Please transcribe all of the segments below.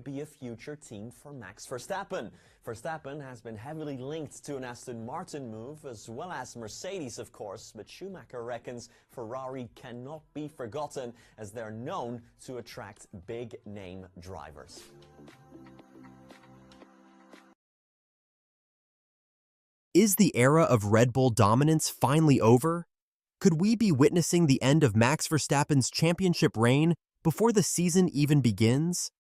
be a future team for Max Verstappen. Verstappen has been heavily linked to an Aston Martin move, as well as Mercedes, of course, but Schumacher reckons Ferrari cannot be forgotten, as they're known to attract big-name drivers. Is the era of Red Bull dominance finally over? Could we be witnessing the end of Max Verstappen's championship reign before the season even begins?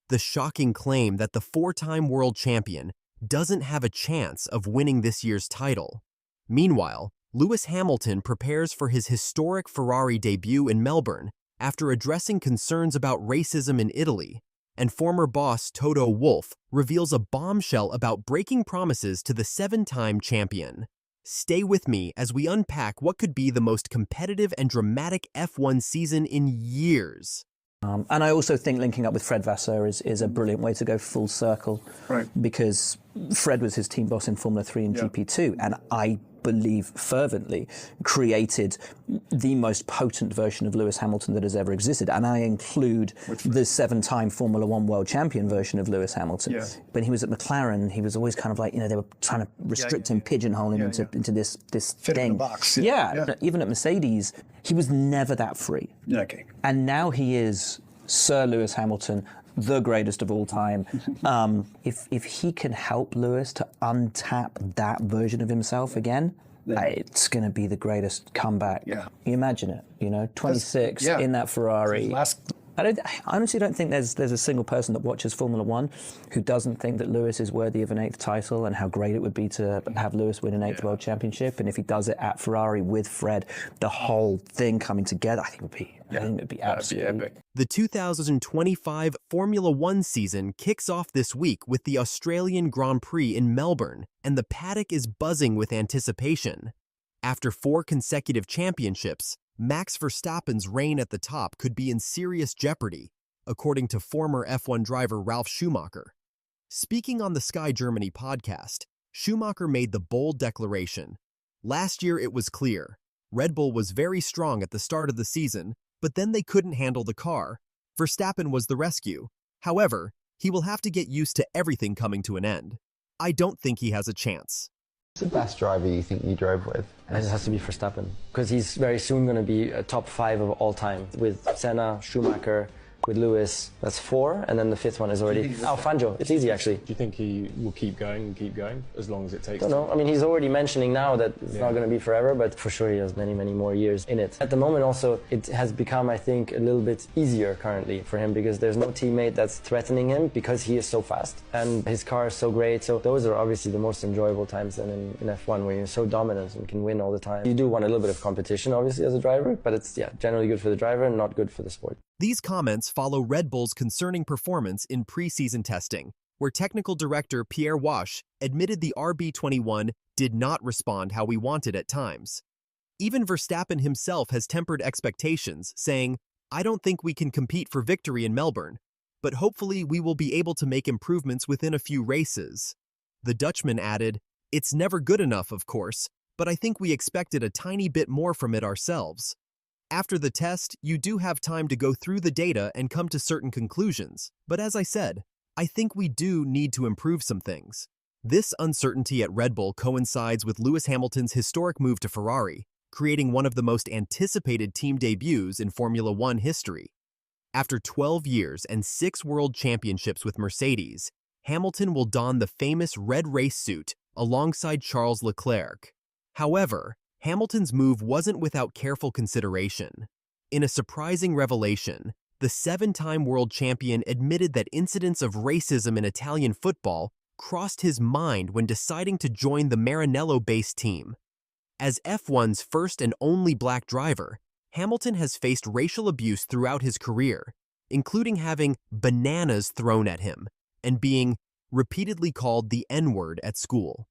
The shocking claim that the four-time world champion doesn't have a chance of winning this year's title. Meanwhile, Lewis Hamilton prepares for his historic Ferrari debut in Melbourne after addressing concerns about racism in Italy, and former boss Toto Wolff reveals a bombshell about breaking promises to the seven-time champion. Stay with me as we unpack what could be the most competitive and dramatic F1 season in years. And I also think linking up with Fred Vasseur is a brilliant way to go full circle. Right. Because Fred was his team boss in Formula 3 and GP2, and I believe fervently created the most potent version of Lewis Hamilton that has ever existed. And I include the seven-time Formula 1 world champion version of Lewis Hamilton. Yeah. When he was at McLaren, he was always kind of like, they were trying to restrict him, pigeonhole him into this Fit thing. in a box. Even at Mercedes, he was never that free. Okay. And now he is Sir Lewis Hamilton, the greatest of all time. If he can help Lewis to untap that version of himself again, it's going to be the greatest comeback. Yeah. You imagine it, 26 in that Ferrari. I honestly don't think there's a single person that watches Formula 1 who doesn't think that Lewis is worthy of an 8th title, and how great it would be to have Lewis win an 8th world championship. And if he does it at Ferrari with Fred, the whole thing coming together, I think it would be absolutely epic. The 2025 Formula 1 season kicks off this week with the Australian Grand Prix in Melbourne, and the paddock is buzzing with anticipation. After 4 consecutive championships, Max Verstappen's reign at the top could be in serious jeopardy, according to former F1 driver Ralf Schumacher. Speaking on the Sky Germany podcast, Schumacher made the bold declaration. Last year it was clear. Red Bull was very strong at the start of the season, but then they couldn't handle the car. Verstappen was the rescue. However, he will have to get used to everything coming to an end. I don't think he has a chance. Who's the best driver you think you drove with? It has to be Verstappen, because he's very soon going to be a top 5 of all time, with Senna, Schumacher, with Lewis. That's 4, and then the 5th one is already Fangio. It's easy, actually. Do you think he will keep going, as long as it takes? I don't know. I mean, he's already mentioning now that it's not going to be forever, but for sure he has many, many more years in it. At the moment also, it has become, I think, a little bit easier currently for him, because there's no teammate that's threatening him, because he is so fast and his car is so great. So those are obviously the most enjoyable times then in F1, where you're so dominant and can win all the time. You do want a little bit of competition, obviously, as a driver, but it's generally good for the driver and not good for the sport. These comments follow Red Bull's concerning performance in pre-season testing, where technical director Pierre Wash admitted the RB21 did not respond how we wanted at times. Even Verstappen himself has tempered expectations, saying, "I don't think we can compete for victory in Melbourne, but hopefully we will be able to make improvements within a few races." The Dutchman added, "It's never good enough, of course, but I think we expected a tiny bit more from it ourselves." After the test, you do have time to go through the data and come to certain conclusions, but as I said, I think we do need to improve some things. This uncertainty at Red Bull coincides with Lewis Hamilton's historic move to Ferrari, creating one of the most anticipated team debuts in Formula 1 history. After 12 years and 6 world championships with Mercedes, Hamilton will don the famous red race suit alongside Charles Leclerc. However, Hamilton's move wasn't without careful consideration. In a surprising revelation, the 7-time world champion admitted that incidents of racism in Italian football crossed his mind when deciding to join the Maranello-based team. As F1's first and only black driver, Hamilton has faced racial abuse throughout his career, including having bananas thrown at him and being repeatedly called the N-word at school.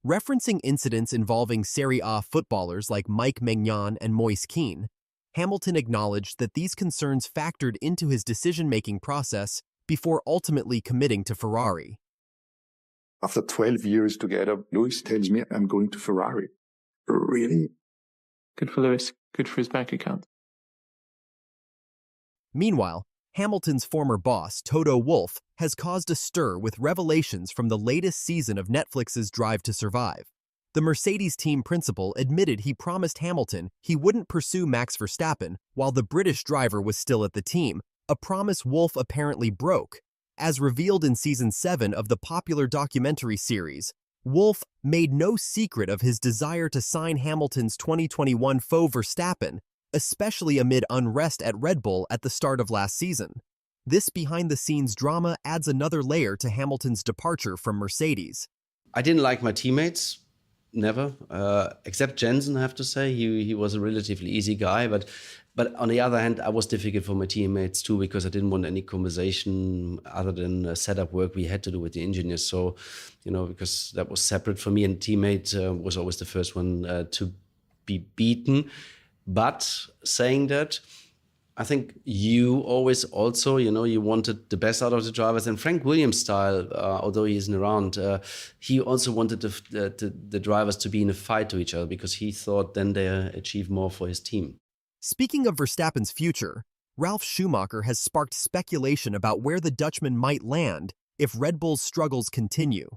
Referencing incidents involving Serie A footballers like Mike Maignan and Moise Kean, Hamilton acknowledged that these concerns factored into his decision-making process before ultimately committing to Ferrari. After 12 years together, Lewis tells me I'm going to Ferrari. Really? Good for Lewis. Good for his bank account. Meanwhile, Hamilton's former boss, Toto Wolff, has caused a stir with revelations from the latest season of Netflix's Drive to Survive. The Mercedes team principal admitted he promised Hamilton he wouldn't pursue Max Verstappen while the British driver was still at the team, a promise Wolff apparently broke. As revealed in Season 7 of the popular documentary series, Wolff made no secret of his desire to sign Hamilton's 2021 foe Verstappen, especially amid unrest at Red Bull at the start of last season. This behind-the-scenes drama adds another layer to Hamilton's departure from Mercedes. I didn't like my teammates, never, except Jensen, I have to say. He was a relatively easy guy, but on the other hand, I was difficult for my teammates too, because I didn't want any conversation other than setup work we had to do with the engineers. So, because that was separate for me, and teammate was always the first one to be beaten. But saying that, I think you always also, you wanted the best out of the drivers. And Frank Williams' style, although he isn't around, he also wanted the drivers to be in a fight to each other, because he thought then they achieve more for his team. Speaking of Verstappen's future, Ralf Schumacher has sparked speculation about where the Dutchman might land if Red Bull's struggles continue.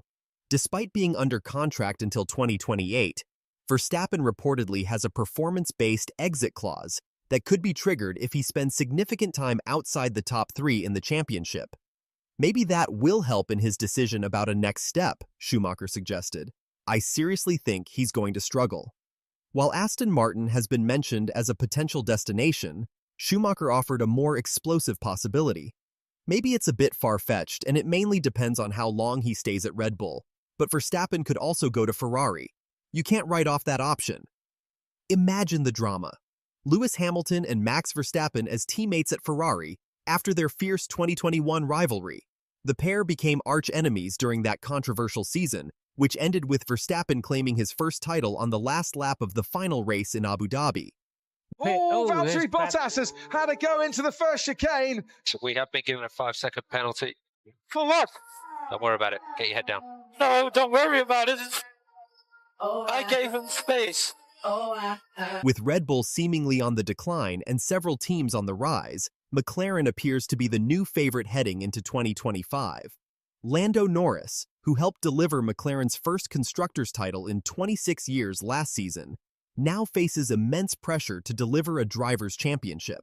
Despite being under contract until 2028, Verstappen reportedly has a performance-based exit clause that could be triggered if he spends significant time outside the top 3 in the championship. Maybe that will help in his decision about a next step, Schumacher suggested. I seriously think he's going to struggle. While Aston Martin has been mentioned as a potential destination, Schumacher offered a more explosive possibility. Maybe it's a bit far-fetched, and it mainly depends on how long he stays at Red Bull, but Verstappen could also go to Ferrari. You can't write off that option. Imagine the drama. Lewis Hamilton and Max Verstappen as teammates at Ferrari after their fierce 2021 rivalry. The pair became arch-enemies during that controversial season, which ended with Verstappen claiming his first title on the last lap of the final race in Abu Dhabi. Valtteri Bottas has had a go into the first chicane. So we have been given a 5-second penalty. For what? Don't worry about it. Get your head down. No, don't worry about it. I gave him space. With Red Bull seemingly on the decline and several teams on the rise, McLaren appears to be the new favorite heading into 2025. Lando Norris, who helped deliver McLaren's first constructors' title in 26 years last season, now faces immense pressure to deliver a driver's championship.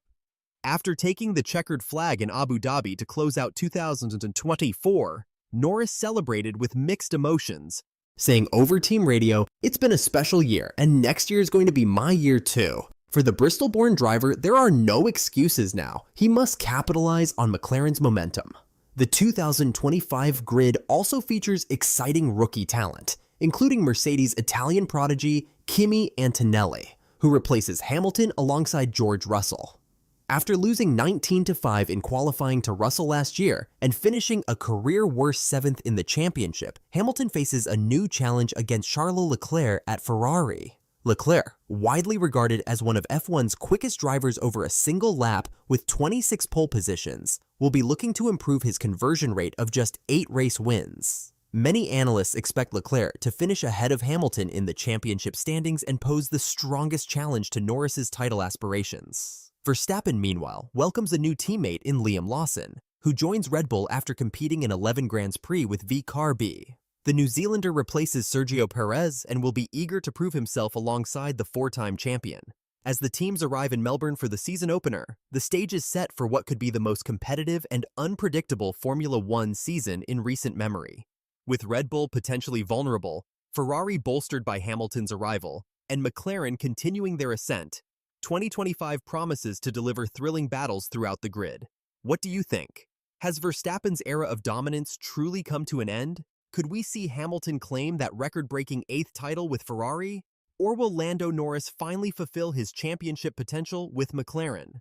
After taking the checkered flag in Abu Dhabi to close out 2024, Norris celebrated with mixed emotions, saying over team radio, "It's been a special year, and next year is going to be my year too. For the Bristol-born driver, there are no excuses now. He must capitalize on McLaren's momentum." The 2025 grid also features exciting rookie talent, including Mercedes' Italian prodigy Kimi Antonelli, who replaces Hamilton alongside George Russell. After losing 19-5 in qualifying to Russell last year and finishing a career-worst 7th in the championship, Hamilton faces a new challenge against Charles Leclerc at Ferrari. Leclerc, widely regarded as one of F1's quickest drivers over a single lap with 26 pole positions, will be looking to improve his conversion rate of just 8 race wins. Many analysts expect Leclerc to finish ahead of Hamilton in the championship standings and pose the strongest challenge to Norris's title aspirations. Verstappen, meanwhile, welcomes a new teammate in Liam Lawson, who joins Red Bull after competing in 11 Grands Prix with VCarB. The New Zealander replaces Sergio Perez and will be eager to prove himself alongside the 4-time champion. As the teams arrive in Melbourne for the season opener, the stage is set for what could be the most competitive and unpredictable Formula One season in recent memory. With Red Bull potentially vulnerable, Ferrari bolstered by Hamilton's arrival, and McLaren continuing their ascent, 2025 promises to deliver thrilling battles throughout the grid. What do you think? Has Verstappen's era of dominance truly come to an end? Could we see Hamilton claim that record-breaking 8th title with Ferrari? Or will Lando Norris finally fulfill his championship potential with McLaren?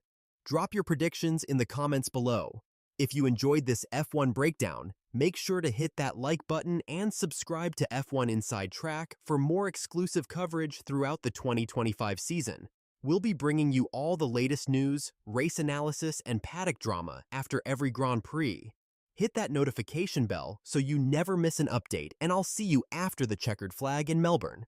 Drop your predictions in the comments below. If you enjoyed this F1 breakdown, make sure to hit that like button and subscribe to F1 Inside Track for more exclusive coverage throughout the 2025 season. We'll be bringing you all the latest news, race analysis, and paddock drama after every Grand Prix. Hit that notification bell so you never miss an update, and I'll see you after the checkered flag in Melbourne.